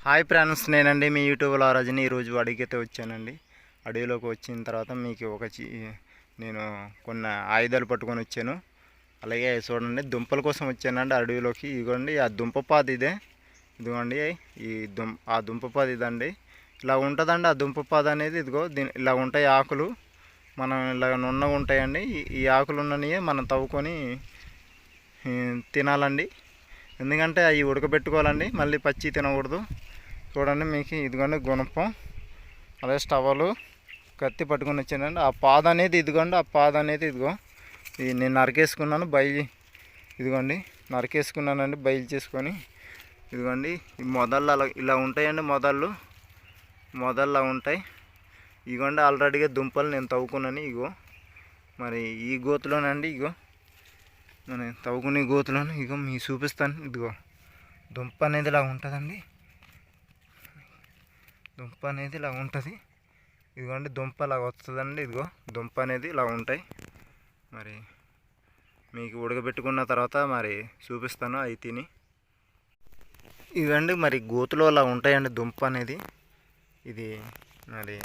Hi friends, నేనండి మీ యూట్యూబ్లో రజని. ఈరోజు అడవికైతే వచ్చానండి. అడవిలోకి వచ్చిన తర్వాత మీకు నేను కొన్ని ఆయుధాలు పట్టుకొని వచ్చాను. అలాగే చూడండి, దుంపల కోసం వచ్చానండి అడవిలోకి. ఇదిగోండి ఆ దుంపపాది ఇదే. ఇదిగోండి ఆ దుంపపాది ఇదండి. ఇలా ఉంటుందండి ఆ దుంపపాది అనేది. ఇదిగో ఇలా ఉంటాయి ఆకులు. మనం ఇలా నున్నగా ఉంటాయండి. ఈ ఆకులు ఉన్నవి మనం తవ్వుకొని తినాలండి. ఎందుకంటే అవి ఉడకబెట్టుకోవాలండి, మళ్ళీ పచ్చి తినకూడదు. చూడండి, మీకు ఇదిగోండి గుణపం, అలాగే స్టవ్లు, కత్తి పట్టుకొని వచ్చానండి. ఆ పాద అనేది ఇదిగోండి, ఆ పాద అనేది ఇదిగో నేను నరికేసుకున్నాను. ఇదిగోండి నరికేసుకున్నానండి బయలు చేసుకొని. ఇదిగోండి ఈ మొదళ్ళు ఇలా ఉంటాయండి. మొదల్లా ఉంటాయి. ఇదిగోండి ఆల్రెడీగా దుంపలు నేను తవ్వుకున్నాను. ఇగో మరి ఈ గోతులోనండి, ఇగో నేను తవ్వుకునే గోతులోనే ఇగో మీకు చూపిస్తాను. ఇదిగో దుంప అనేది ఇలా ఉంటుందండి. దుంప అనేది ఇలా ఉంటుంది. ఇదిగోండి దుంప ఇలా వస్తుందండి. ఇదిగో దుంప అనేది ఇలా ఉంటాయి. మరి మీకు ఉడకబెట్టుకున్న తర్వాత మరి చూపిస్తాను అవి తిని. ఇవండి మరి గోతులో అలా ఉంటాయండి దుంప అనేది. ఇది మరి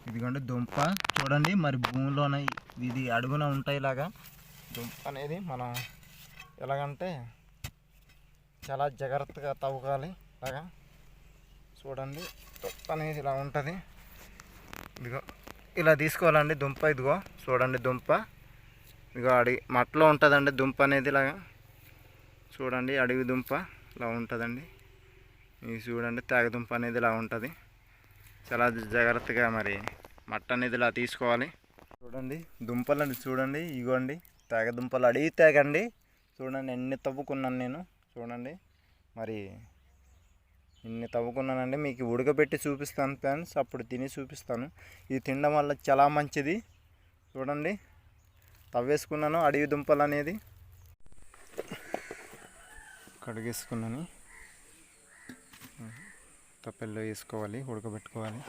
ఇదిగోండి దుంప చూడండి. మరి భూమిలోన ఇది అడుగున ఉంటాయి. ఇలాగా దుంప అనేది మనం ఎలాగంటే చాలా జాగ్రత్తగా తవ్వుకోవాలి. ఇలాగా చూడండి, దుంప అనేది ఇలా ఉంటుంది. ఇదిగో ఇలా తీసుకోవాలండి దుంప. ఇదిగో చూడండి దుంప, ఇదిగో మట్లో ఉంటుందండి దుంప అనేది. ఇలాగా చూడండి, అడవి దుంప ఇలా ఉంటుందండి. ఇది చూడండి, తేగదుంప అనేది ఇలా ఉంటుంది. చాలా జాగ్రత్తగా మరి మట్ట అనేది ఇలా తీసుకోవాలి. చూడండి దుంపలు చూడండి, ఇగోండి తేగదుంపలు, అడిగి తేగండి. చూడండి ఎన్ని తవ్వుకున్నాను నేను. చూడండి మరి ఇన్ని తవ్వుకున్నానండి. మీకు ఉడకబెట్టి చూపిస్తాను ఫ్రెండ్స్, అప్పుడు తిని చూపిస్తాను. ఇది తినడం వల్ల చాలా మంచిది. చూడండి తవ్వేసుకున్నాను అడవి దుంపలు అనేది. కడిగేసుకున్నాను. తప్పెల్లో వేసుకోవాలి, ఉడకబెట్టుకోవాలి.